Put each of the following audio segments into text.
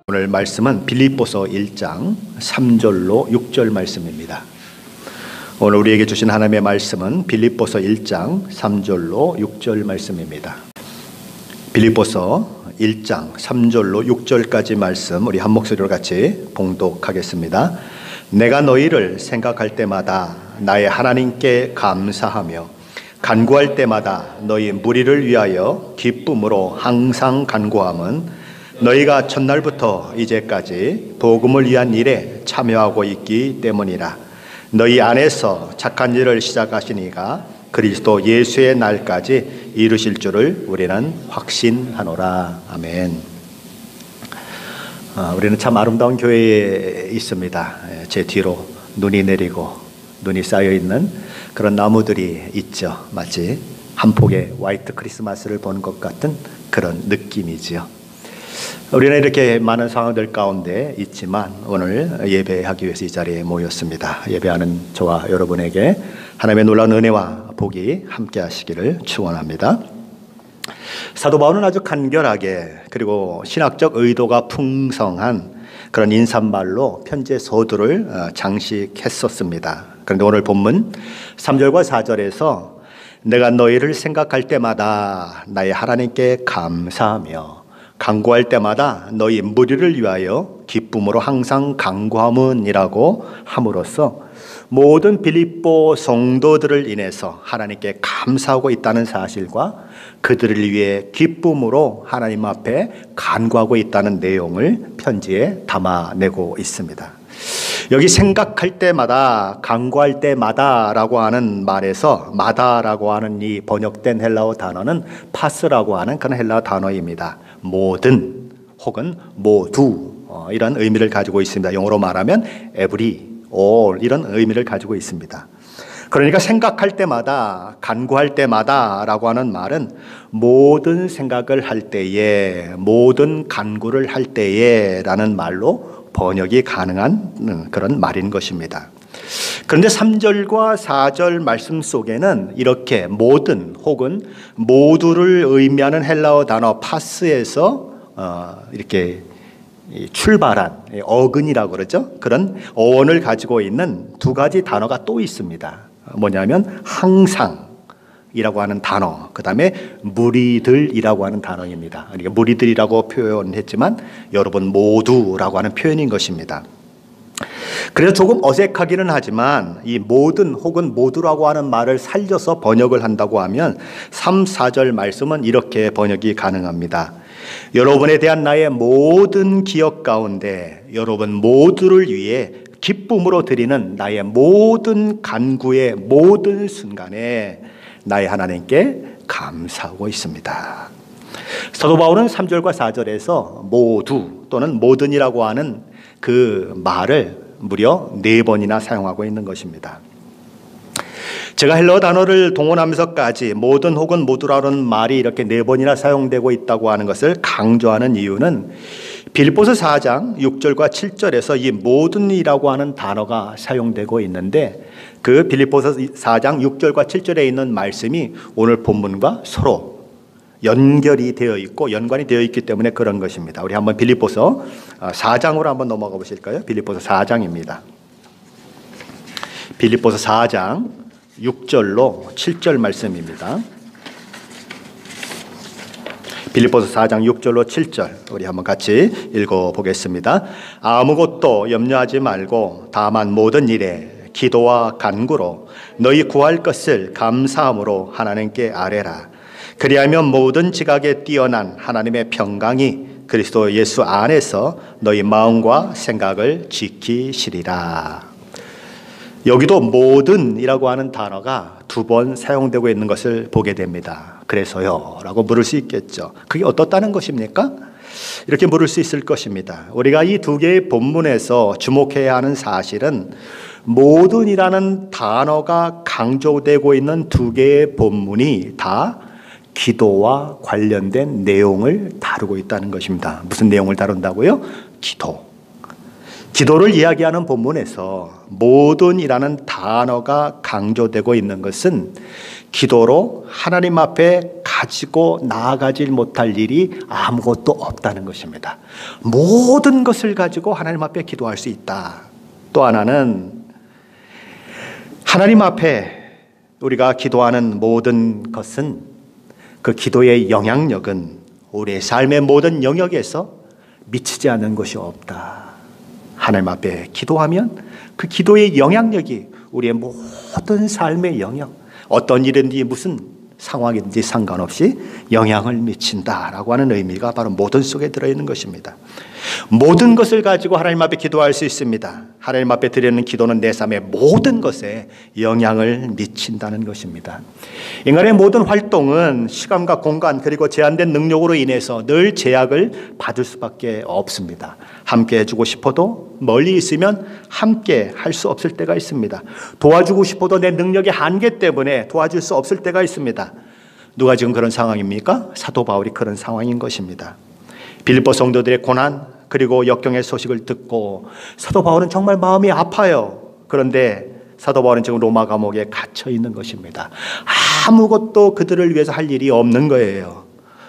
오늘 말씀은 빌립보서 1장 3절로 6절 말씀입니다. 오늘 우리에게 주신 하나님의 말씀은 빌립보서 1장 3절로 6절 말씀입니다. 빌립보서 1장 3절로 6절까지 말씀 우리 한 목소리로 같이 봉독하겠습니다. 내가 너희를 생각할 때마다 나의 하나님께 감사하며 간구할 때마다 너희 무리를 위하여 기쁨으로 항상 간구함은 너희가 첫날부터 이제까지 복음을 위한 일에 참여하고 있기 때문이라. 너희 안에서 착한 일을 시작하시니가 그리스도 예수의 날까지 이루실 줄을 우리는 확신하노라. 아멘. 우리는 참 아름다운 교회에 있습니다. 제 뒤로 눈이 내리고 눈이 쌓여있는 그런 나무들이 있죠. 마치 한 폭의 화이트 크리스마스를 본 것 같은 그런 느낌이지요. 우리는 이렇게 많은 상황들 가운데 있지만 오늘 예배하기 위해서 이 자리에 모였습니다. 예배하는 저와 여러분에게 하나님의 놀라운 은혜와 복이 함께 하시기를 축원합니다. 사도 바울은 아주 간결하게 그리고 신학적 의도가 풍성한 그런 인사말로 편지의 서두를 장식했었습니다. 그런데 오늘 본문 3절과 4절에서 내가 너희를 생각할 때마다 나의 하나님께 감사하며 간구할 때마다 너희 무리를 위하여 기쁨으로 항상 간구함은이라고 함으로써 모든 빌립보 성도들을 인해서 하나님께 감사하고 있다는 사실과 그들을 위해 기쁨으로 하나님 앞에 간구하고 있다는 내용을 편지에 담아내고 있습니다. 여기 생각할 때마다 간구할 때마다라고 하는 말에서 마다라고 하는 이 번역된 헬라어 단어는 파스라고 하는 그런 헬라어 단어입니다. 모든 혹은 모두 이런 의미를 가지고 있습니다. 영어로 말하면 every, all 이런 의미를 가지고 있습니다. 그러니까 생각할 때마다 간구할 때마다라고 하는 말은 모든 생각을 할 때에 모든 간구를 할 때에 라는 말로 번역이 가능한 그런 말인 것입니다. 그런데 3절과 4절 말씀 속에는 이렇게 모든 혹은 모두를 의미하는 헬라어 단어 파스에서 이렇게 출발한 어근이라고 그러죠. 그런 어원을 가지고 있는 두 가지 단어가 또 있습니다. 뭐냐면 항상이라고 하는 단어, 그 다음에 무리들이라고 하는 단어입니다. 그러니까 무리들이라고 표현했지만 여러분 모두라고 하는 표현인 것입니다. 그래서 조금 어색하기는 하지만 이 모든 혹은 모두라고 하는 말을 살려서 번역을 한다고 하면 3, 4절 말씀은 이렇게 번역이 가능합니다. 여러분에 대한 나의 모든 기억 가운데 여러분 모두를 위해 기쁨으로 드리는 나의 모든 간구의 모든 순간에 나의 하나님께 감사하고 있습니다. 사도 바울은 3절과 4절에서 모두 또는 모든이라고 하는 그 말을 무려 4번이나 사용하고 있는 것입니다. 제가 헬라어 단어를 동원하면서까지 모든 혹은 모두라는 말이 이렇게 4번이나 사용되고 있다고 하는 것을 강조하는 이유는 빌립보서 4장 6절과 7절에서 이 모든이라고 하는 단어가 사용되고 있는데 그 빌립보서 4장 6절과 7절에 있는 말씀이 오늘 본문과 서로 연결이 되어 있고 연관이 되어 있기 때문에 그런 것입니다. 우리 한번 빌립보서 4장으로 한번 넘어가 보실까요? 빌립보서 4장입니다. 빌립보서 4장 6절로 7절 말씀입니다. 빌립보서 4장 6절로 7절 우리 한번 같이 읽어보겠습니다. 아무것도 염려하지 말고 다만 모든 일에 기도와 간구로 너희 구할 것을 감사함으로 하나님께 아뢰라. 그리하면 모든 지각에 뛰어난 하나님의 평강이 그리스도 예수 안에서 너희 마음과 생각을 지키시리라. 여기도 모든이라고 하는 단어가 2번 사용되고 있는 것을 보게 됩니다. 그래서요 라고 물을 수 있겠죠. 그게 어떻다는 것입니까? 이렇게 물을 수 있을 것입니다. 우리가 이 2개의 본문에서 주목해야 하는 사실은 모든이라는 단어가 강조되고 있는 2개의 본문이 다 기도와 관련된 내용을 다루고 있다는 것입니다. 무슨 내용을 다룬다고요? 기도. 기도를 이야기하는 본문에서 모든이라는 단어가 강조되고 있는 것은 기도로 하나님 앞에 가지고 나아가지 못할 일이 아무것도 없다는 것입니다. 모든 것을 가지고 하나님 앞에 기도할 수 있다. 또 하나는 하나님 앞에 우리가 기도하는 모든 것은 그 기도의 영향력은 우리의 삶의 모든 영역에서 미치지 않는 것이 없다. 하나님 앞에 기도하면 그 기도의 영향력이 우리의 모든 삶의 영역, 어떤 일인지 무슨 상황인지 상관없이 영향을 미친다라고 하는 의미가 바로 모든 속에 들어있는 것입니다. 모든 것을 가지고 하나님 앞에 기도할 수 있습니다. 하나님 앞에 드리는 기도는 내 삶의 모든 것에 영향을 미친다는 것입니다. 인간의 모든 활동은 시간과 공간 그리고 제한된 능력으로 인해서 늘 제약을 받을 수밖에 없습니다. 함께 해주고 싶어도 멀리 있으면 함께 할 수 없을 때가 있습니다. 도와주고 싶어도 내 능력의 한계 때문에 도와줄 수 없을 때가 있습니다. 누가 지금 그런 상황입니까? 사도 바울이 그런 상황인 것입니다. 빌립보 성도들의 고난 그리고 역경의 소식을 듣고 사도 바울은 정말 마음이 아파요. 그런데 사도 바울은 지금 로마 감옥에 갇혀 있는 것입니다. 아무것도 그들을 위해서 할 일이 없는 거예요.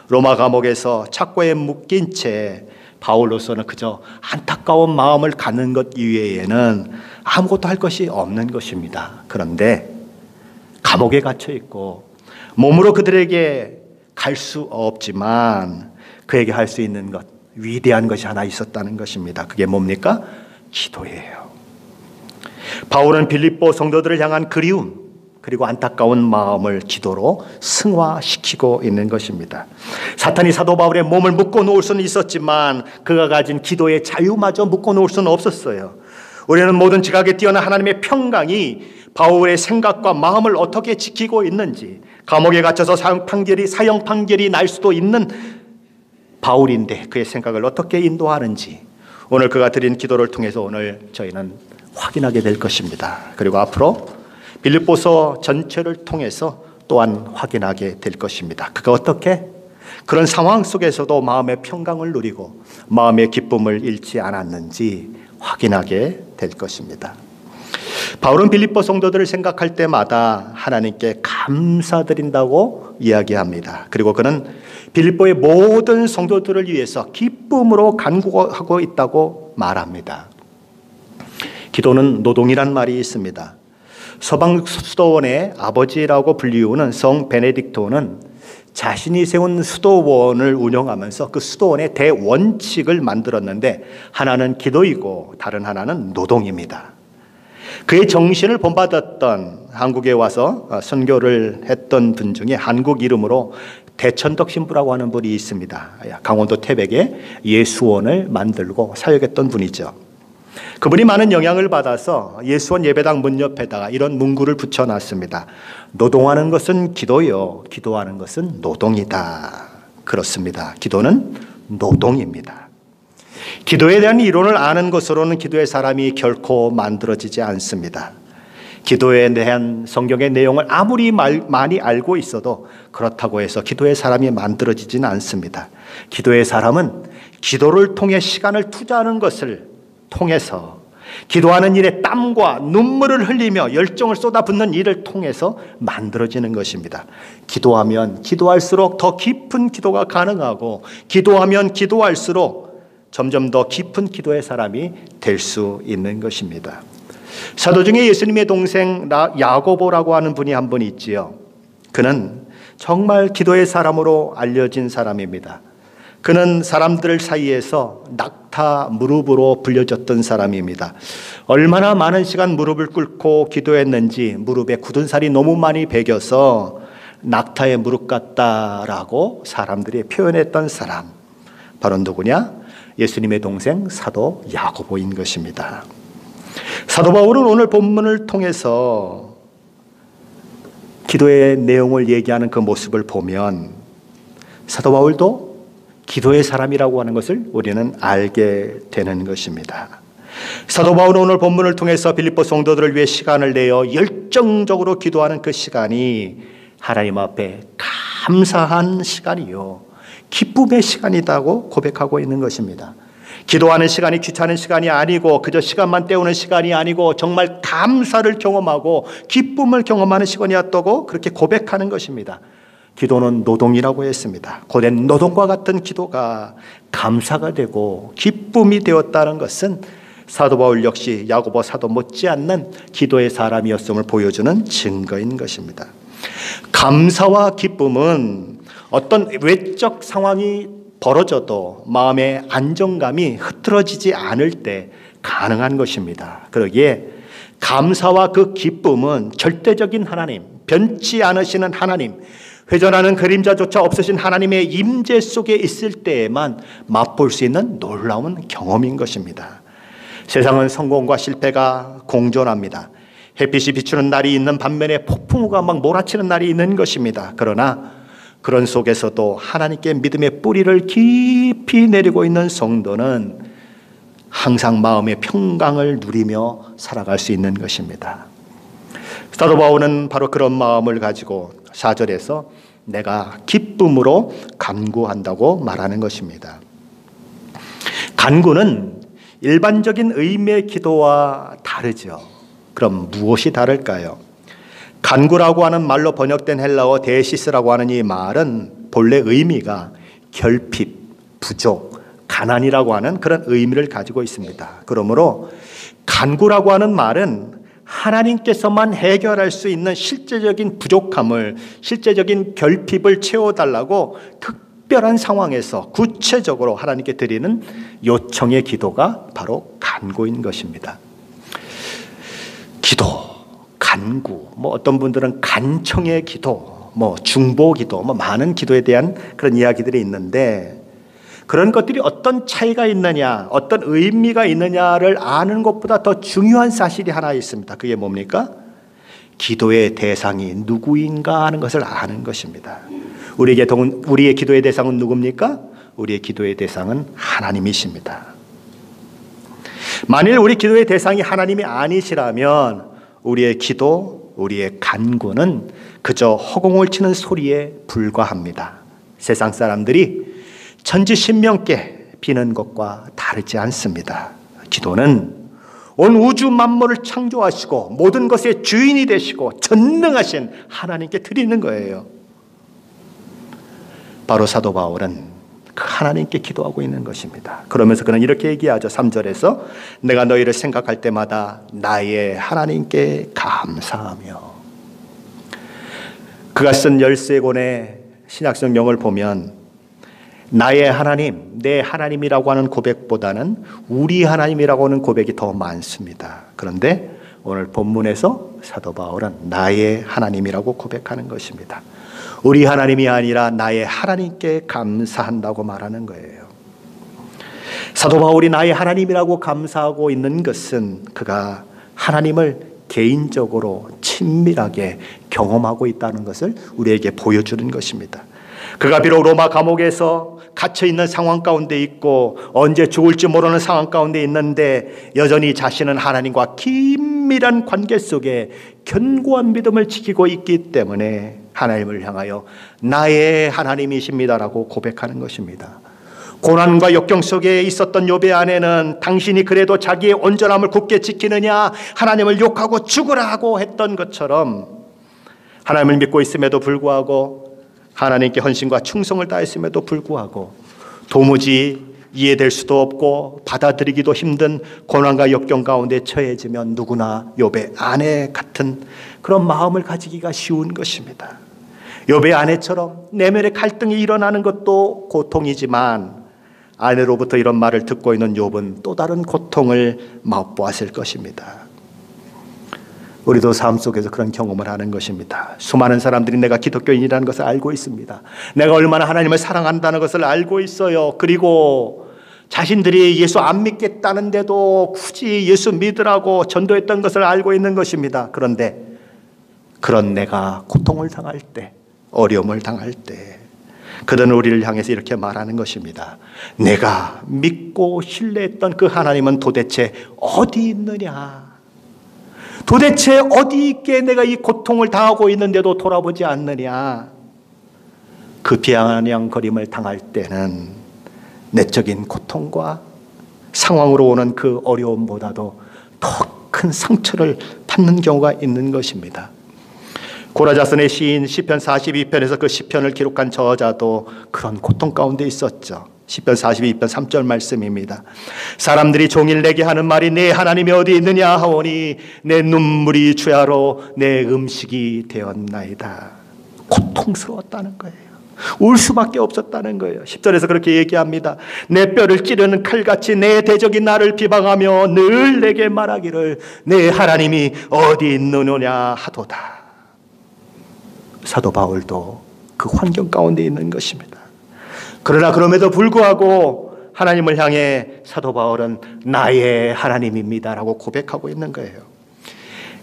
로마 감옥에서 착고에 묶인 채 바울로서는 그저 안타까운 마음을 갖는 것 이외에는 아무것도 할 것이 없는 것입니다. 그런데 감옥에 갇혀 있고 몸으로 그들에게 갈 수 없지만 그에게 할 수 있는 것, 위대한 것이 하나 있었다는 것입니다. 그게 뭡니까? 기도예요. 바울은 빌립보 성도들을 향한 그리움 그리고 안타까운 마음을 기도로 승화시키고 있는 것입니다. 사탄이 사도 바울의 몸을 묶어 놓을 수는 있었지만 그가 가진 기도의 자유마저 묶어 놓을 수는 없었어요. 우리는 모든 지각에 뛰어난 하나님의 평강이 바울의 생각과 마음을 어떻게 지키고 있는지, 감옥에 갇혀서 사형 판결이 날 수도 있는 바울인데 그의 생각을 어떻게 인도하는지 오늘 그가 드린 기도를 통해서 오늘 저희는 확인하게 될 것입니다. 그리고 앞으로 빌립보서 전체를 통해서 또한 확인하게 될 것입니다. 그가 어떻게 그런 상황 속에서도 마음의 평강을 누리고 마음의 기쁨을 잃지 않았는지 확인하게 될 것입니다. 바울은 빌립보 성도들을 생각할 때마다 하나님께 감사드린다고 이야기합니다. 그리고 그는 빌립보의 모든 성도들을 위해서 기쁨으로 간구하고 있다고 말합니다. 기도는 노동이란 말이 있습니다. 서방 수도원의 아버지라고 불리우는 성 베네딕토는 자신이 세운 수도원을 운영하면서 그 수도원의 대원칙을 만들었는데 하나는 기도이고 다른 하나는 노동입니다. 그의 정신을 본받았던 한국에 와서 선교를 했던 분 중에 한국 이름으로 대천덕 신부라고 하는 분이 있습니다. 강원도 태백에 예수원을 만들고 사역했던 분이죠. 그분이 많은 영향을 받아서 예수원 예배당 문 옆에다가 이런 문구를 붙여놨습니다. 노동하는 것은 기도요, 기도하는 것은 노동이다. 그렇습니다. 기도는 노동입니다. 기도에 대한 이론을 아는 것으로는 기도의 사람이 결코 만들어지지 않습니다. 기도에 대한 성경의 내용을 아무리 많이 알고 있어도 그렇다고 해서 기도의 사람이 만들어지지는 않습니다. 기도의 사람은 기도를 통해 시간을 투자하는 것을 통해서 기도하는 일에 땀과 눈물을 흘리며 열정을 쏟아붓는 일을 통해서 만들어지는 것입니다. 기도하면 기도할수록 더 깊은 기도가 가능하고 기도하면 기도할수록 점점 더 깊은 기도의 사람이 될 수 있는 것입니다. 사도 중에 예수님의 동생 야고보라고 하는 분이 한 분 있지요. 그는 정말 기도의 사람으로 알려진 사람입니다. 그는 사람들 사이에서 낙타 무릎으로 불려졌던 사람입니다. 얼마나 많은 시간 무릎을 꿇고 기도했는지 무릎에 굳은 살이 너무 많이 배겨서 낙타의 무릎 같다라고 사람들이 표현했던 사람. 바로 누구냐? 예수님의 동생 사도 야고보인 것입니다. 사도 바울은 오늘 본문을 통해서 기도의 내용을 얘기하는 그 모습을 보면 사도 바울도 기도의 사람이라고 하는 것을 우리는 알게 되는 것입니다. 사도 바울은 오늘 본문을 통해서 빌립보 성도들을 위해 시간을 내어 열정적으로 기도하는 그 시간이 하나님 앞에 감사한 시간이요, 기쁨의 시간이라고 고백하고 있는 것입니다. 기도하는 시간이 귀찮은 시간이 아니고 그저 시간만 때우는 시간이 아니고 정말 감사를 경험하고 기쁨을 경험하는 시간이었다고 그렇게 고백하는 것입니다. 기도는 노동이라고 했습니다. 고된 노동과 같은 기도가 감사가 되고 기쁨이 되었다는 것은 사도 바울 역시 야고보 사도 못지않는 기도의 사람이었음을 보여주는 증거인 것입니다. 감사와 기쁨은 어떤 외적 상황이 벌어져도 마음의 안정감이 흐트러지지 않을 때 가능한 것입니다. 그러기에 감사와 그 기쁨은 절대적인 하나님, 변치 않으시는 하나님, 회전하는 그림자조차 없으신 하나님의 임재 속에 있을 때에만 맛볼 수 있는 놀라운 경험인 것입니다. 세상은 성공과 실패가 공존합니다. 햇빛이 비추는 날이 있는 반면에 폭풍우가 막 몰아치는 날이 있는 것입니다. 그러나 그런 속에서도 하나님께 믿음의 뿌리를 깊이 내리고 있는 성도는 항상 마음의 평강을 누리며 살아갈 수 있는 것입니다. 사도 바울은 바로 그런 마음을 가지고 4절에서 내가 기쁨으로 간구한다고 말하는 것입니다. 간구는 일반적인 의미의 기도와 다르죠. 그럼 무엇이 다를까요? 간구라고 하는 말로 번역된 헬라어 데시스라고 하는 이 말은 본래 의미가 결핍, 부족, 가난이라고 하는 그런 의미를 가지고 있습니다. 그러므로 간구라고 하는 말은 하나님께서만 해결할 수 있는 실제적인 부족함을, 실제적인 결핍을 채워달라고 특별한 상황에서 구체적으로 하나님께 드리는 요청의 기도가 바로 간구인 것입니다. 기도, 간구, 어떤 분들은 간청의 기도, 중보 기도, 많은 기도에 대한 그런 이야기들이 있는데 그런 것들이 어떤 차이가 있느냐, 어떤 의미가 있느냐를 아는 것보다 더 중요한 사실이 하나 있습니다. 그게 뭡니까? 기도의 대상이 누구인가 하는 것을 아는 것입니다. 우리의 기도의 대상은 누굽니까? 우리의 기도의 대상은 하나님이십니다. 만일 우리 기도의 대상이 하나님이 아니시라면 우리의 기도, 우리의 간구는 그저 허공을 치는 소리에 불과합니다. 세상 사람들이 천지신명께 비는 것과 다르지 않습니다. 기도는 온 우주 만물을 창조하시고 모든 것의 주인이 되시고 전능하신 하나님께 드리는 거예요. 바로 사도 바울은 그 하나님께 기도하고 있는 것입니다. 그러면서 그는 이렇게 얘기하죠. 3절에서 내가 너희를 생각할 때마다 나의 하나님께 감사하며. 그가 쓴 13권의 신약성경을 보면 나의 하나님, 내 하나님이라고 하는 고백보다는 우리 하나님이라고 하는 고백이 더 많습니다. 그런데 오늘 본문에서 사도 바울은 나의 하나님이라고 고백하는 것입니다. 우리 하나님이 아니라 나의 하나님께 감사한다고 말하는 거예요. 사도 바울이 나의 하나님이라고 감사하고 있는 것은 그가 하나님을 개인적으로 친밀하게 경험하고 있다는 것을 우리에게 보여주는 것입니다. 그가 비록 로마 감옥에서 갇혀있는 상황 가운데 있고 언제 죽을지 모르는 상황 가운데 있는데 여전히 자신은 하나님과 긴밀한 관계 속에 견고한 믿음을 지키고 있기 때문에 하나님을 향하여 나의 하나님이십니다라고 고백하는 것입니다. 고난과 역경 속에 있었던 욥의 아내는 당신이 그래도 자기의 온전함을 굳게 지키느냐 하나님을 욕하고 죽으라고 했던 것처럼 하나님을 믿고 있음에도 불구하고 하나님께 헌신과 충성을 다했음에도 불구하고 도무지 이해될 수도 없고 받아들이기도 힘든 고난과 역경 가운데 처해지면 누구나 욥의 아내 같은 그런 마음을 가지기가 쉬운 것입니다. 욥의 아내처럼 내면의 갈등이 일어나는 것도 고통이지만 아내로부터 이런 말을 듣고 있는 욥은 또 다른 고통을 맛보았을 것입니다. 우리도 삶 속에서 그런 경험을 하는 것입니다. 수많은 사람들이 내가 기독교인이라는 것을 알고 있습니다. 내가 얼마나 하나님을 사랑한다는 것을 알고 있어요. 그리고 자신들이 예수 안 믿겠다는데도 굳이 예수 믿으라고 전도했던 것을 알고 있는 것입니다. 그런데 그런 내가 고통을 당할 때, 어려움을 당할 때 그들은 우리를 향해서 이렇게 말하는 것입니다. 내가 믿고 신뢰했던 그 하나님은 도대체 어디 있느냐? 도대체 어디 있게 내가 이 고통을 당하고 있는데도 돌아보지 않느냐? 그 비아냥거림을 당할 때는 내적인 고통과 상황으로 오는 그 어려움보다도 더 큰 상처를 받는 경우가 있는 것입니다. 고라자선의 시인 시편 42편에서 그 시편을 기록한 저자도 그런 고통 가운데 있었죠. 시편 42편 3절 말씀입니다. 사람들이 종일 내게 하는 말이 내 하나님이 어디 있느냐 하오니 내 눈물이 주야로 내 음식이 되었나이다. 고통스러웠다는 거예요. 울 수밖에 없었다는 거예요. 10절에서 그렇게 얘기합니다. 내 뼈를 찌르는 칼같이 내 대적이 나를 비방하며 늘 내게 말하기를 내 하나님이 어디 있느냐 하도다. 사도 바울도 그 환경 가운데 있는 것입니다. 그러나 그럼에도 불구하고 하나님을 향해 사도 바울은 나의 하나님입니다라고 고백하고 있는 거예요.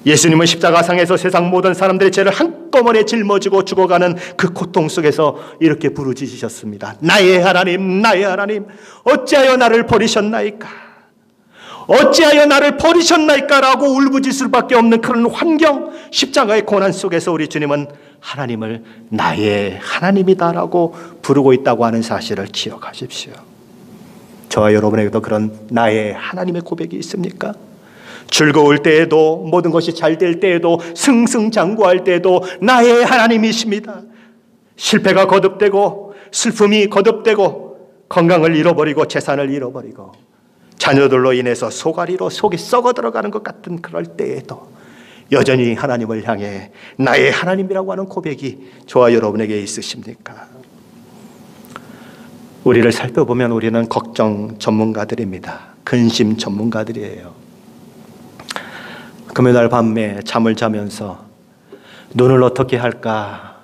예수님은 십자가상에서 세상 모든 사람들의 죄를 한꺼번에 짊어지고 죽어가는 그 고통 속에서 이렇게 부르짖으셨습니다. 나의 하나님, 나의 하나님, 어찌하여 나를 버리셨나이까? 어찌하여 나를 버리셨나이까? 라고 울부짖을 수밖에 없는 그런 환경, 십자가의 고난 속에서 우리 주님은 하나님을 나의 하나님이다라고 부르고 있다고 하는 사실을 기억하십시오. 저와 여러분에게도 그런 나의 하나님의 고백이 있습니까? 즐거울 때에도, 모든 것이 잘 될 때에도, 승승장구할 때에도 나의 하나님이십니다. 실패가 거듭되고 슬픔이 거듭되고 건강을 잃어버리고 재산을 잃어버리고 자녀들로 인해서 속앓이로 속이 썩어 들어가는 것 같은 그럴 때에도 여전히 하나님을 향해 나의 하나님이라고 하는 고백이 저와 여러분에게 있으십니까? 우리를 살펴보면 우리는 걱정 전문가들입니다. 근심 전문가들이에요. 금요일 밤에 잠을 자면서 눈을 어떻게 할까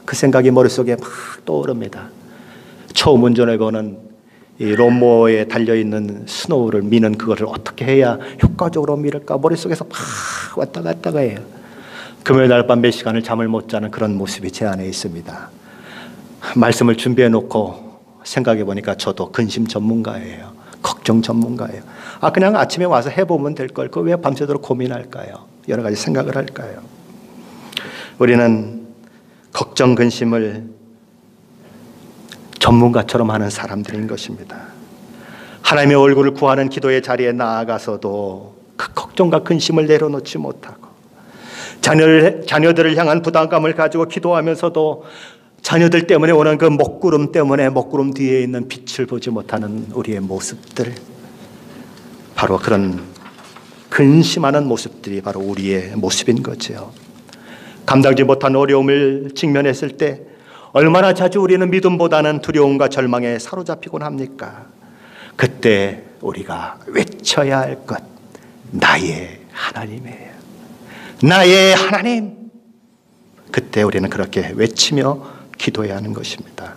그 생각이 머릿속에 막 떠오릅니다. 처음 운전해보는 이 롬모에 달려있는 스노우를 미는 그거를 어떻게 해야 효과적으로 밀을까 머릿속에서 막 왔다 갔다가 해요. 금요일 날 밤 몇 시간을 잠을 못 자는 그런 모습이 제 안에 있습니다. 말씀을 준비해 놓고 생각해 보니까 저도 근심 전문가예요. 걱정 전문가예요. 그냥 아침에 와서 해보면 될 걸 그 왜 밤새도록 고민할까요? 여러 가지 생각을 할까요? 우리는 걱정 근심을 전문가처럼 하는 사람들인 것입니다. 하나님의 얼굴을 구하는 기도의 자리에 나아가서도 그 걱정과 근심을 내려놓지 못하고 자녀들을 향한 부담감을 가지고 기도하면서도 자녀들 때문에 오는 그 먹구름 때문에 먹구름 뒤에 있는 빛을 보지 못하는 우리의 모습들, 바로 그런 근심하는 모습들이 바로 우리의 모습인 거죠. 감당지 못한 어려움을 직면했을 때 얼마나 자주 우리는 믿음보다는 두려움과 절망에 사로잡히곤 합니까? 그때 우리가 외쳐야 할 것, 나의 하나님이에요. 나의 하나님. 그때 우리는 그렇게 외치며 기도해야 하는 것입니다.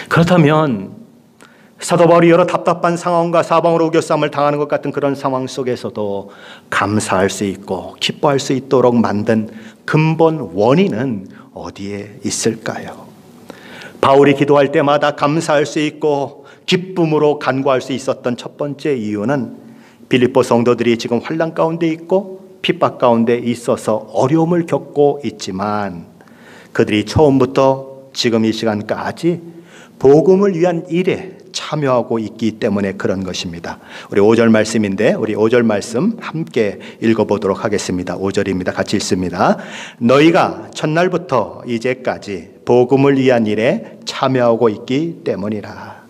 그렇다면 사도 바울이 여러 답답한 상황과 사방으로 우겨싸움을 당하는 것 같은 그런 상황 속에서도 감사할 수 있고 기뻐할 수 있도록 만든 근본 원인은 어디에 있을까요? 바울이 기도할 때마다 감사할 수 있고 기쁨으로 간구할 수 있었던 첫 번째 이유는 빌립보 성도들이 지금 환난 가운데 있고 핍박 가운데 있어서 어려움을 겪고 있지만 그들이 처음부터 지금 이 시간까지 복음을 위한 일에 참여하고 있기 때문에 그런 것입니다. 우리 5절 말씀인데 우리 5절 말씀 함께 읽어보도록 하겠습니다. 5절입니다. 같이 읽습니다. 너희가 첫날부터 이제까지 복음을 위한 일에 참여하고 있기 때문이라.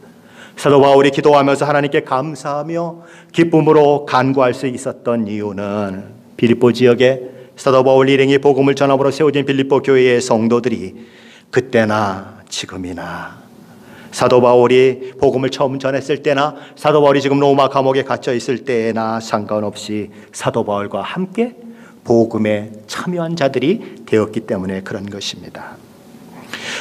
사도 바울이 기도하면서 하나님께 감사하며 기쁨으로 간구할 수 있었던 이유는 빌립보 지역에 사도 바울 일행이 복음을 전함으로 세워진 빌립보 교회의 성도들이 그때나 지금이나 사도 바울이 복음을 처음 전했을 때나 사도 바울이 지금 로마 감옥에 갇혀 있을 때나 상관없이 사도 바울과 함께 복음에 참여한 자들이 되었기 때문에 그런 것입니다.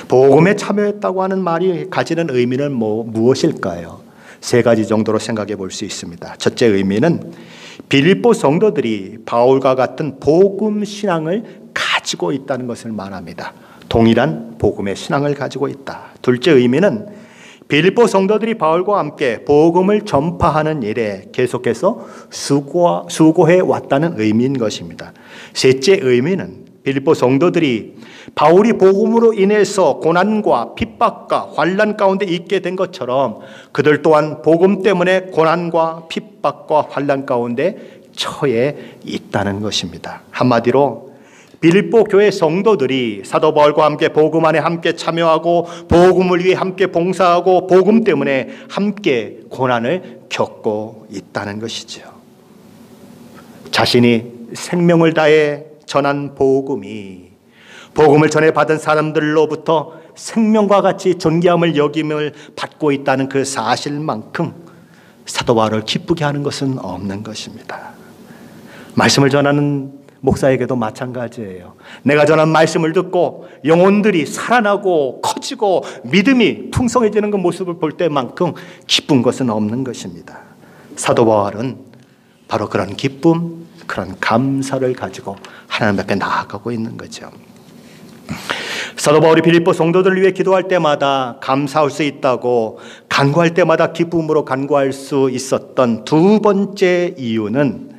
복음에 참여했다고 하는 말이 가지는 의미는 무엇일까요? 세 가지 정도로 생각해 볼 수 있습니다. 첫째 의미는 빌립보 성도들이 바울과 같은 복음 신앙을 가지고 있다는 것을 말합니다. 동일한 복음의 신앙을 가지고 있다. 둘째 의미는 빌립보 성도들이 바울과 함께 복음을 전파하는 일에 계속해서 수고해 왔다는 의미인 것입니다. 셋째 의미는 빌립보 성도들이 바울이 복음으로 인해서 고난과 핍박과 환난 가운데 있게 된 것처럼 그들 또한 복음 때문에 고난과 핍박과 환난 가운데 처해 있다는 것입니다. 한마디로 빌립보 교회 성도들이 사도 바울과 함께 복음 안에 함께 참여하고 복음을 위해 함께 봉사하고 복음 때문에 함께 고난을 겪고 있다는 것이죠. 자신이 생명을 다해 전한 복음을 전해 받은 사람들로부터 생명과 같이 존귀함을 여김을 받고 있다는 그 사실만큼 사도 바울을 기쁘게 하는 것은 없는 것입니다. 말씀을 전하는 목사에게도 마찬가지예요. 내가 전한 말씀을 듣고 영혼들이 살아나고 커지고 믿음이 풍성해지는 그 모습을 볼 때만큼 기쁜 것은 없는 것입니다. 사도 바울은 바로 그런 기쁨, 그런 감사를 가지고 하나님 앞에 나아가고 있는 거죠. 사도 바울이 빌립보 성도들을 위해 기도할 때마다 감사할 수 있다고 간구할 때마다 기쁨으로 간구할 수 있었던 두 번째 이유는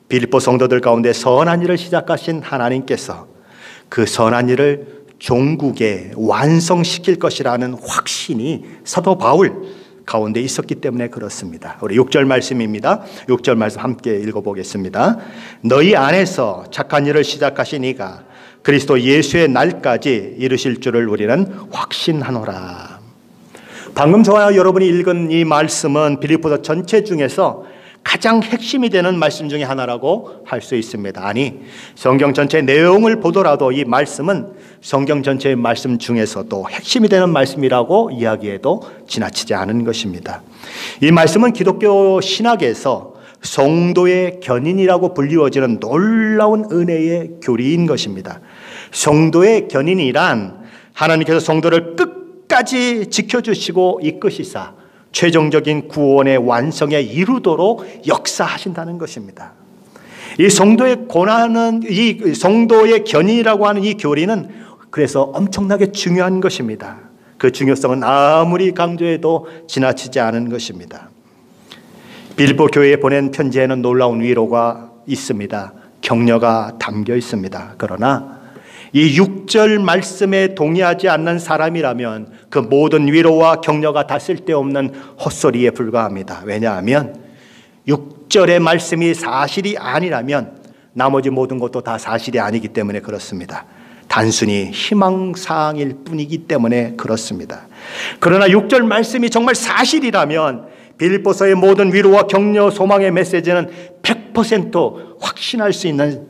빌립보 성도들 가운데 선한 일을 시작하신 하나님께서 그 선한 일을 종국에 완성시킬 것이라는 확신이 사도 바울 가운데 있었기 때문에 그렇습니다. 우리 6절 말씀입니다. 6절 말씀 함께 읽어보겠습니다. 너희 안에서 착한 일을 시작하신 이가 그리스도 예수의 날까지 이루실 줄을 우리는 확신하노라. 방금 저와 여러분이 읽은 이 말씀은 빌립보서 전체 중에서 가장 핵심이 되는 말씀 중에 하나라고 할 수 있습니다. 아니, 성경 전체 내용을 보더라도 이 말씀은 성경 전체의 말씀 중에서도 핵심이 되는 말씀이라고 이야기해도 지나치지 않은 것입니다. 이 말씀은 기독교 신학에서 성도의 견인이라고 불리워지는 놀라운 은혜의 교리인 것입니다. 성도의 견인이란 하나님께서 성도를 끝까지 지켜주시고 이끄시사 최종적인 구원의 완성에 이루도록 역사하신다는 것입니다. 이 성도의 고난은, 이 성도의 견인이라고 하는 이 교리는 그래서 엄청나게 중요한 것입니다. 그 중요성은 아무리 강조해도 지나치지 않은 것입니다. 빌립보 교회에 보낸 편지에는 놀라운 위로가 있습니다. 격려가 담겨 있습니다. 그러나 이 6절 말씀에 동의하지 않는 사람이라면 그 모든 위로와 격려가 다 쓸데없는 헛소리에 불과합니다. 왜냐하면 6절의 말씀이 사실이 아니라면 나머지 모든 것도 다 사실이 아니기 때문에 그렇습니다. 단순히 희망사항일 뿐이기 때문에 그렇습니다. 그러나 6절 말씀이 정말 사실이라면 빌립보서의 모든 위로와 격려, 소망의 메시지는 100% 확신할 수 있는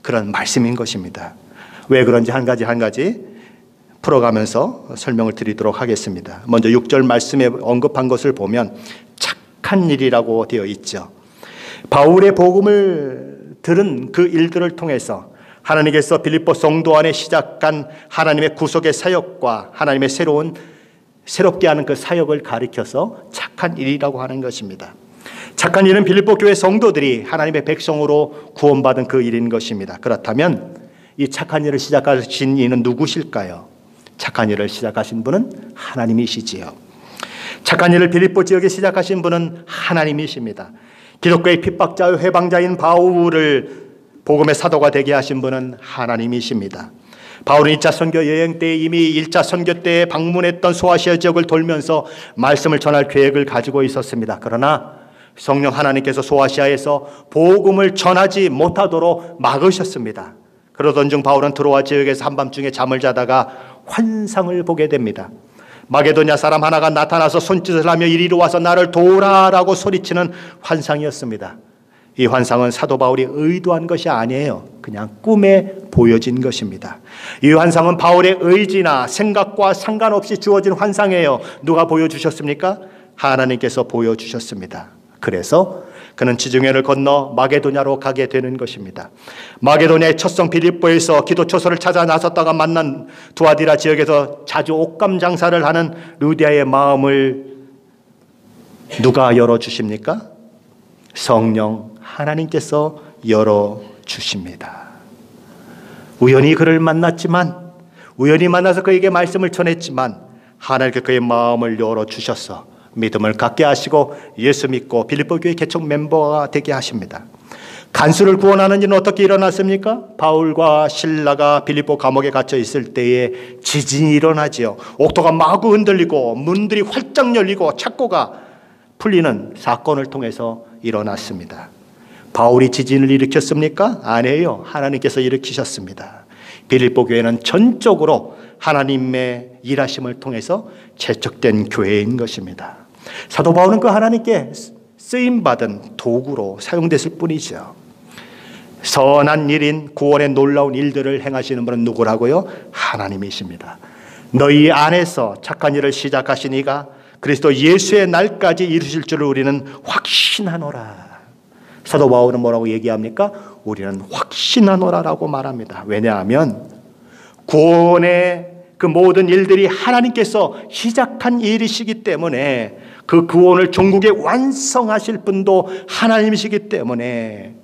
그런 말씀인 것입니다. 왜 그런지 한 가지 풀어가면서 설명을 드리도록 하겠습니다. 먼저 6절 말씀에 언급한 것을 보면 착한 일이라고 되어 있죠. 바울의 복음을 들은 그 일들을 통해서 하나님께서 빌립보 성도 안에 시작한 하나님의 구속의 사역과 하나님의 새롭게 하는 그 사역을 가리켜서 착한 일이라고 하는 것입니다. 착한 일은 빌립보 교회 성도들이 하나님의 백성으로 구원받은 그 일인 것입니다. 그렇다면 이 착한 일을 시작하신 이는 누구실까요? 착한 일을 시작하신 분은 하나님이시지요. 착한 일을 빌립보 지역에 시작하신 분은 하나님이십니다. 기독교의 핍박자요 회방자인 바울을 복음의 사도가 되게 하신 분은 하나님이십니다. 바울은 1차 선교 여행 때 이미 1차 선교 때 방문했던 소아시아 지역을 돌면서 말씀을 전할 계획을 가지고 있었습니다. 그러나 성령 하나님께서 소아시아에서 복음을 전하지 못하도록 막으셨습니다. 그러던 중 바울은 드로아 지역에서 한밤중에 잠을 자다가 환상을 보게 됩니다. 마게도냐 사람 하나가 나타나서 손짓을 하며 이리로 와서 나를 도우라라고 소리치는 환상이었습니다. 이 환상은 사도 바울이 의도한 것이 아니에요. 그냥 꿈에 보여진 것입니다. 이 환상은 바울의 의지나 생각과 상관없이 주어진 환상이에요. 누가 보여주셨습니까? 하나님께서 보여주셨습니다. 그래서 그는 지중해를 건너 마게도냐로 가게 되는 것입니다. 마게도냐의 첫성 빌립보에서 기도 초소를 찾아 나섰다가 만난 두아디라 지역에서 자주 옷감 장사를 하는 루디아의 마음을 누가 열어주십니까? 성령 하나님께서 열어주십니다. 우연히 그를 만났지만, 우연히 만나서 그에게 말씀을 전했지만 하나님께 그의 마음을 열어주셔서 믿음을 갖게 하시고 예수 믿고 빌립보 교회 개척 멤버가 되게 하십니다. 간수를 구원하는 일은 어떻게 일어났습니까? 바울과 실라가 빌립보 감옥에 갇혀 있을 때에 지진이 일어나지요. 옥토가 마구 흔들리고 문들이 활짝 열리고 착고가 풀리는 사건을 통해서 일어났습니다. 바울이 지진을 일으켰습니까? 아니에요. 하나님께서 일으키셨습니다. 빌립보 교회는 전적으로 하나님의 일하심을 통해서 개척된 교회인 것입니다. 사도 바울은 그 하나님께 쓰임받은 도구로 사용됐을 뿐이죠. 선한 일인 구원의 놀라운 일들을 행하시는 분은 누구라고요? 하나님이십니다. 너희 안에서 착한 일을 시작하신 이가 그리스도 예수의 날까지 이루실 줄을 우리는 확신하노라. 사도 바울은 뭐라고 얘기합니까? 우리는 확신하노라라고 말합니다. 왜냐하면 구원의 그 모든 일들이 하나님께서 시작한 일이시기 때문에 그 구원을 종국에 완성하실 분도 하나님이시기 때문에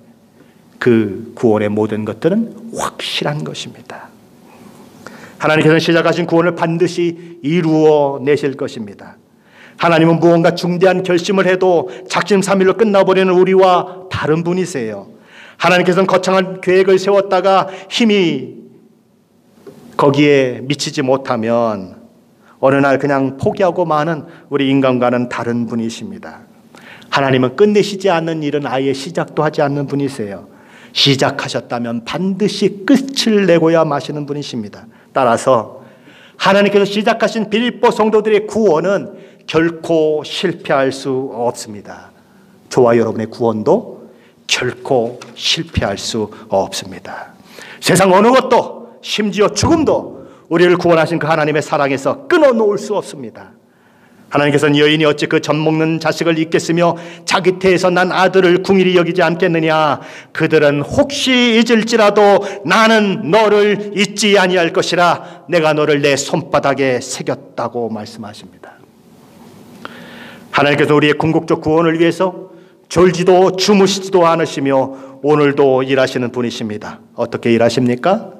그 구원의 모든 것들은 확실한 것입니다. 하나님께서는 시작하신 구원을 반드시 이루어 내실 것입니다. 하나님은 무언가 중대한 결심을 해도 작심삼일로 끝나버리는 우리와 다른 분이세요. 하나님께서는 거창한 계획을 세웠다가 힘이 거기에 미치지 못하면 어느 날 그냥 포기하고 마는 우리 인간과는 다른 분이십니다. 하나님은 끝내시지 않는 일은 아예 시작도 하지 않는 분이세요. 시작하셨다면 반드시 끝을 내고야 마시는 분이십니다. 따라서 하나님께서 시작하신 빌립보 성도들의 구원은 결코 실패할 수 없습니다. 저와 여러분의 구원도 결코 실패할 수 없습니다. 세상 어느 것도 심지어 죽음도 우리를 구원하신 그 하나님의 사랑에서 끊어놓을 수 없습니다. 하나님께서는 여인이 어찌 그 젖먹는 자식을 잊겠으며 자기 태에서 난 아들을 궁일이 여기지 않겠느냐. 그들은 혹시 잊을지라도 나는 너를 잊지 아니할 것이라 내가 너를 내 손바닥에 새겼다고 말씀하십니다. 하나님께서 우리의 궁극적 구원을 위해서 졸지도 주무시지도 않으시며 오늘도 일하시는 분이십니다. 어떻게 일하십니까?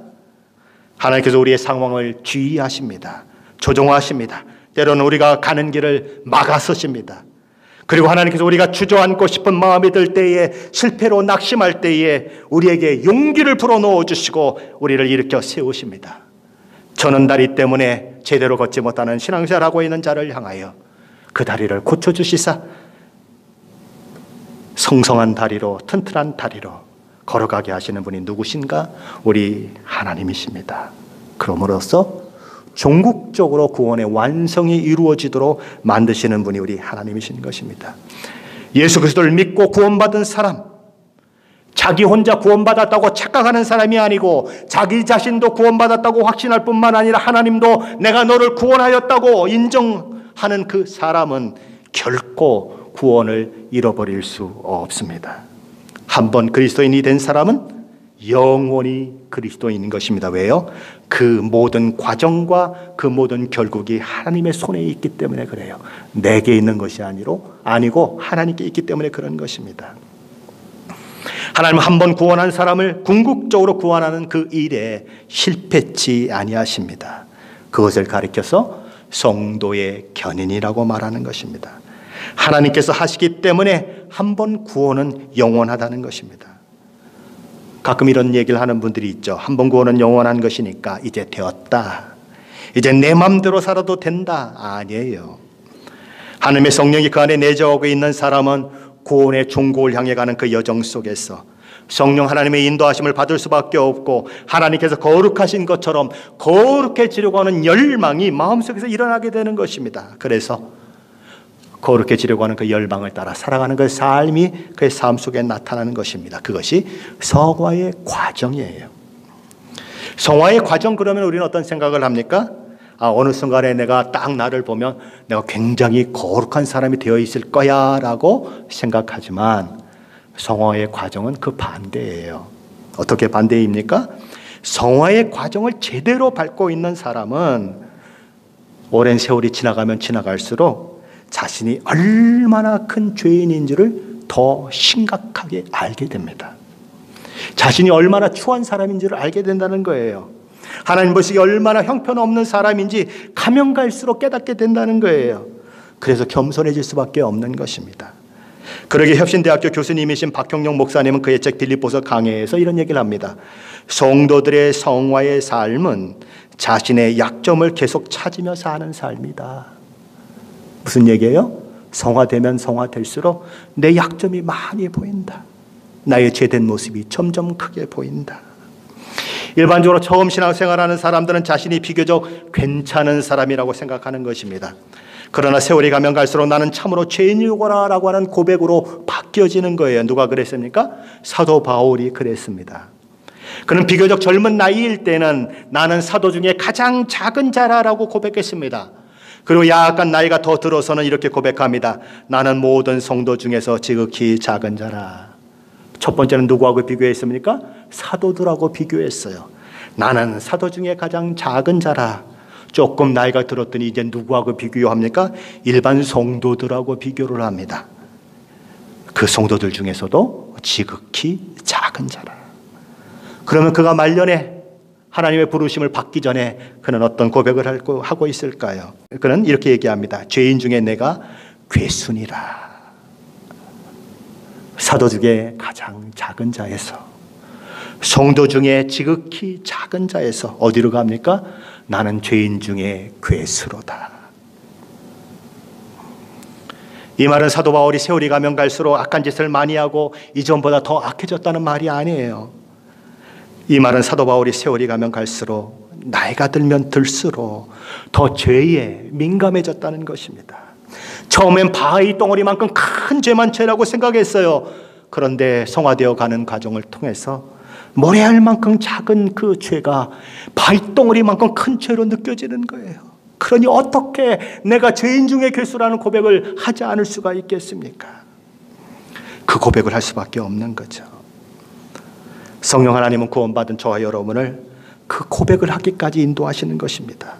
하나님께서 우리의 상황을 주의하십니다. 조종하십니다. 때로는 우리가 가는 길을 막아서십니다. 그리고 하나님께서 우리가 주저앉고 싶은 마음이 들 때에 실패로 낙심할 때에 우리에게 용기를 불어넣어 주시고 우리를 일으켜 세우십니다. 저는 다리 때문에 제대로 걷지 못하는 신앙생활하고 있는 자를 향하여 그 다리를 고쳐주시사 성성한 다리로 튼튼한 다리로 걸어가게 하시는 분이 누구신가? 우리 하나님이십니다. 그러므로써 종국적으로 구원의 완성이 이루어지도록 만드시는 분이 우리 하나님이신 것입니다. 예수 그리스도를 믿고 구원받은 사람, 자기 혼자 구원받았다고 착각하는 사람이 아니고 자기 자신도 구원받았다고 확신할 뿐만 아니라 하나님도 내가 너를 구원하였다고 인정하는 그 사람은 결코 구원을 잃어버릴 수 없습니다. 한번 그리스도인이 된 사람은 영원히 그리스도인인 것입니다. 왜요? 그 모든 과정과 그 모든 결국이 하나님의 손에 있기 때문에 그래요. 내게 있는 것이 아니고 하나님께 있기 때문에 그런 것입니다. 하나님은 한 번 구원한 사람을 궁극적으로 구원하는 그 일에 실패치 아니하십니다. 그것을 가리켜서 성도의 견인이라고 말하는 것입니다. 하나님께서 하시기 때문에 한 번 구원은 영원하다는 것입니다. 가끔 이런 얘기를 하는 분들이 있죠. 한 번 구원은 영원한 것이니까 이제 되었다. 이제 내 마음대로 살아도 된다. 아니에요. 하나님의 성령이 그 안에 내재하고 있는 사람은 구원의 종국을 향해 가는 그 여정 속에서 성령 하나님의 인도하심을 받을 수밖에 없고 하나님께서 거룩하신 것처럼 거룩해지려고 하는 열망이 마음속에서 일어나게 되는 것입니다. 그래서 거룩해지려고 하는 그 열망을 따라 살아가는 그 삶이 그의 삶 속에 나타나는 것입니다. 그것이 성화의 과정이에요. 성화의 과정 그러면 우리는 어떤 생각을 합니까? 어느 순간에 내가 딱 나를 보면 내가 굉장히 거룩한 사람이 되어 있을 거야 라고 생각하지만 성화의 과정은 그 반대예요. 어떻게 반대입니까? 성화의 과정을 제대로 밟고 있는 사람은 오랜 세월이 지나가면 지나갈수록 자신이 얼마나 큰 죄인인지를 더 심각하게 알게 됩니다. 자신이 얼마나 추한 사람인지를 알게 된다는 거예요. 하나님 보시기에 얼마나 형편없는 사람인지 가면 갈수록 깨닫게 된다는 거예요. 그래서 겸손해질 수밖에 없는 것입니다. 그러게 혁신대학교 교수님이신 박형용 목사님은 그의 책 빌립보서 강해에서 이런 얘기를 합니다. 성도들의 성화의 삶은 자신의 약점을 계속 찾으며 사는 삶이다. 무슨 얘기예요? 성화되면 성화될수록 내 약점이 많이 보인다. 나의 죄된 모습이 점점 크게 보인다. 일반적으로 처음 신앙생활하는 사람들은 자신이 비교적 괜찮은 사람이라고 생각하는 것입니다. 그러나 세월이 가면 갈수록 나는 참으로 죄인이구나 라고 하는 고백으로 바뀌어지는 거예요. 누가 그랬습니까? 사도 바울이 그랬습니다. 그는 비교적 젊은 나이일 때는 나는 사도 중에 가장 작은 자라라고 고백했습니다. 그리고 약간 나이가 더 들어서는 이렇게 고백합니다. 나는 모든 성도 중에서 지극히 작은 자라. 첫 번째는 누구하고 비교했습니까? 사도들하고 비교했어요. 나는 사도 중에 가장 작은 자라. 조금 나이가 들었더니 이제 누구하고 비교합니까? 일반 성도들하고 비교를 합니다. 그 성도들 중에서도 지극히 작은 자라. 그러면 그가 말년에 하나님의 부르심을 받기 전에 그는 어떤 고백을 하고 있을까요? 그는 이렇게 얘기합니다. 죄인 중에 내가 괴순이라. 사도 중에 가장 작은 자에서, 성도 중에 지극히 작은 자에서 어디로 갑니까? 나는 죄인 중에 괴수로다. 이 말은 사도 바울이 세월이 가면 갈수록 악한 짓을 많이 하고 이전보다 더 악해졌다는 말이 아니에요. 이 말은 사도 바울이 세월이 가면 갈수록, 나이가 들면 들수록 더 죄에 민감해졌다는 것입니다. 처음엔 바위 덩어리만큼 큰 죄만 죄라고 생각했어요. 그런데 성화되어 가는 과정을 통해서 모래알 만큼 작은 그 죄가 바위 덩어리만큼 큰 죄로 느껴지는 거예요. 그러니 어떻게 내가 죄인 중에 괴수라는 고백을 하지 않을 수가 있겠습니까? 그 고백을 할 수밖에 없는 거죠. 성령 하나님은 구원받은 저와 여러분을 그 고백을 하기까지 인도하시는 것입니다.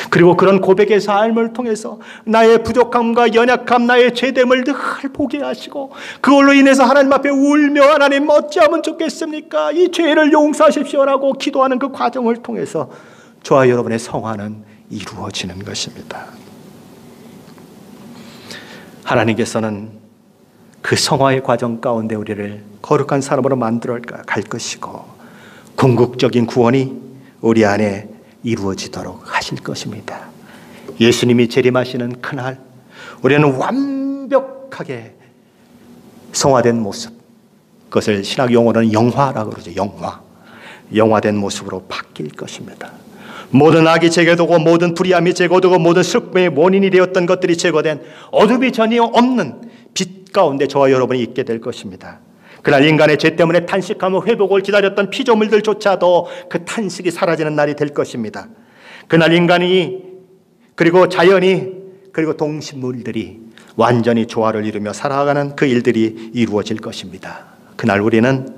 그리고 그런 고백의 삶을 통해서 나의 부족함과 연약함, 나의 죄됨을 늘 보게 하시고 그걸로 인해서 하나님 앞에 울며 하나님 어찌하면 좋겠습니까? 이 죄를 용서하십시오라고 기도하는 그 과정을 통해서 저와 여러분의 성화는 이루어지는 것입니다. 하나님께서는 그 성화의 과정 가운데 우리를 거룩한 사람으로 만들어 갈 것이고 궁극적인 구원이 우리 안에 이루어지도록 하실 것입니다. 예수님이 재림하시는 그날 우리는 완벽하게 성화된 모습, 그것을 신학 용어로는 영화라고 그러죠. 영화된 모습으로 바뀔 것입니다. 모든 악이 제거되고 모든 불의함이 제거되고 모든 슬픔의 원인이 되었던 것들이 제거된 어둠이 전혀 없는 빛 가운데 저와 여러분이 있게 될 것입니다. 그날 인간의 죄 때문에 탄식하며 회복을 기다렸던 피조물들조차도 그 탄식이 사라지는 날이 될 것입니다. 그날 인간이, 그리고 자연이, 그리고 동식물들이 완전히 조화를 이루며 살아가는 그 일들이 이루어질 것입니다. 그날 우리는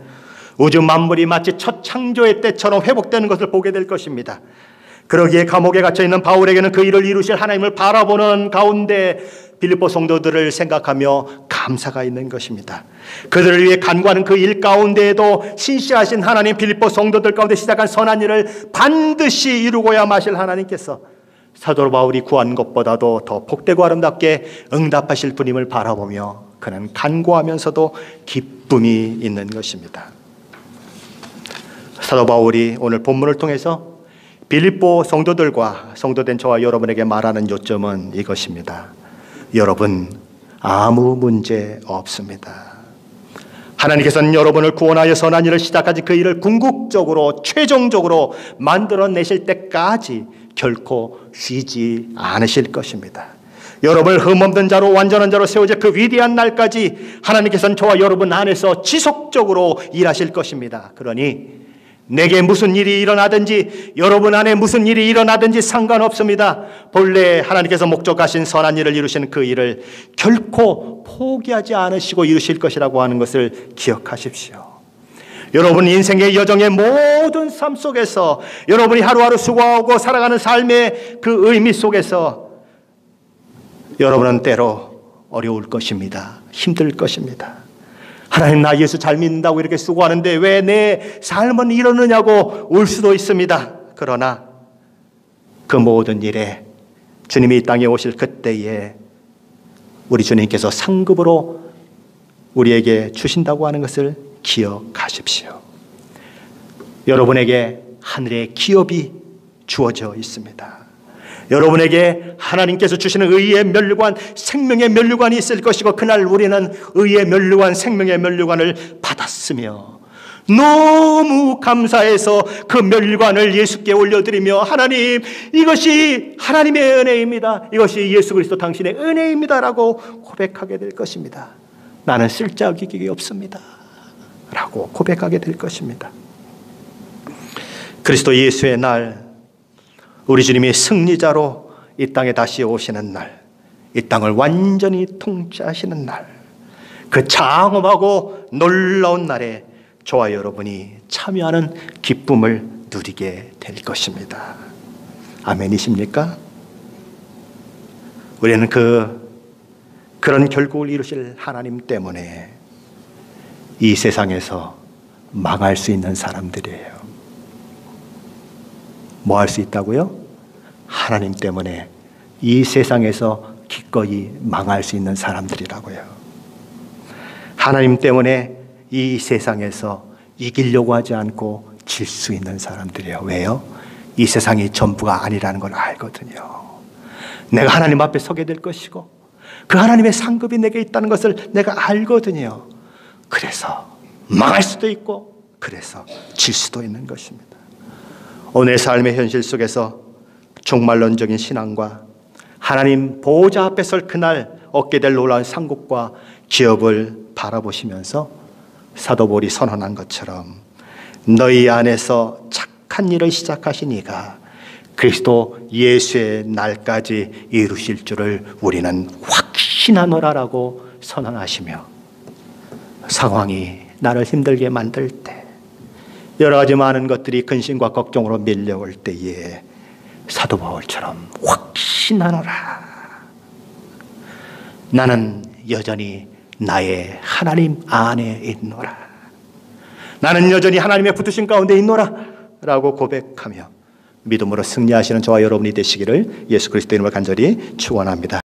우주 만물이 마치 첫 창조의 때처럼 회복되는 것을 보게 될 것입니다. 그러기에 감옥에 갇혀있는 바울에게는 그 일을 이루실 하나님을 바라보는 가운데 빌립보 성도들을 생각하며 감사가 있는 것입니다. 그들을 위해 간구하는 그 일 가운데에도 신실하신 하나님, 빌립보 성도들 가운데 시작한 선한 일을 반드시 이루고야 마실 하나님께서 사도 바울이 구한 것보다도 더 복되고 아름답게 응답하실 분임을 바라보며 그는 간구하면서도 기쁨이 있는 것입니다. 사도 바울이 오늘 본문을 통해서 빌립보 성도들과 성도된 저와 여러분에게 말하는 요점은 이것입니다. 여러분, 아무 문제 없습니다. 하나님께서는 여러분을 구원하여 선한 일을 시작하신 그 일을 궁극적으로 최종적으로 만들어내실 때까지 결코 쉬지 않으실 것입니다. 여러분을 흠없는 자로 완전한 자로 세워질 그 위대한 날까지 하나님께서는 저와 여러분 안에서 지속적으로 일하실 것입니다. 그러니 내게 무슨 일이 일어나든지 여러분 안에 무슨 일이 일어나든지 상관없습니다. 본래 하나님께서 목적하신 선한 일을 이루시는 그 일을 결코 포기하지 않으시고 이루실 것이라고 하는 것을 기억하십시오. 여러분 인생의 여정의 모든 삶 속에서 여러분이 하루하루 수고하고 살아가는 삶의 그 의미 속에서 여러분은 때로 어려울 것입니다. 힘들 것입니다. 하나님, 나 예수 잘 믿는다고 이렇게 수고하는데 왜 내 삶은 이러느냐고 울 수도 있습니다. 그러나 그 모든 일에 주님이 이 땅에 오실 그때에 우리 주님께서 상급으로 우리에게 주신다고 하는 것을 기억하십시오. 여러분에게 하늘의 기업이 주어져 있습니다. 여러분에게 하나님께서 주시는 의의 면류관, 생명의 면류관이 있을 것이고, 그날 우리는 의의 면류관, 생명의 면류관을 받았으며 너무 감사해서 그 면류관을 예수께 올려드리며, 하나님, 이것이 하나님의 은혜입니다, 이것이 예수 그리스도 당신의 은혜입니다 라고 고백하게 될 것입니다. 나는 쓸데없이 없습니다 라고 고백하게 될 것입니다. 그리스도 예수의 날, 우리 주님이 승리자로 이 땅에 다시 오시는 날, 이 땅을 완전히 통치하시는 날, 그 장엄하고 놀라운 날에 저와 여러분이 참여하는 기쁨을 누리게 될 것입니다. 아멘이십니까? 우리는 그런 결국을 이루실 하나님 때문에 이 세상에서 망할 수 있는 사람들이에요. 뭐 할 수 있다고요? 하나님 때문에 이 세상에서 기꺼이 망할 수 있는 사람들이라고요. 하나님 때문에 이 세상에서 이기려고 하지 않고 질 수 있는 사람들이에요. 왜요? 이 세상이 전부가 아니라는 걸 알거든요. 내가 하나님 앞에 서게 될 것이고 그 하나님의 상급이 내게 있다는 것을 내가 알거든요. 그래서 망할 수도 있고 그래서 질 수도 있는 것입니다. 오늘 삶의 현실 속에서 종말론적인 신앙과 하나님 보호자 앞에 설 그날 얻게 될 놀라운 상급과 기업을 바라보시면서 사도 바울이 선언한 것처럼 너희 안에서 착한 일을 시작하신 이가 그리스도 예수의 날까지 이루실 줄을 우리는 확신하노라라고 선언하시며, 상황이 나를 힘들게 만들 때, 여러 가지 많은 것들이 근심과 걱정으로 밀려올 때에 사도 바울처럼 확신하노라. 나는 여전히 나의 하나님 안에 있노라. 나는 여전히 하나님의 붙으신 가운데 있노라 라고 고백하며 믿음으로 승리하시는 저와 여러분이 되시기를 예수 그리스도 이름으로 간절히 축원합니다.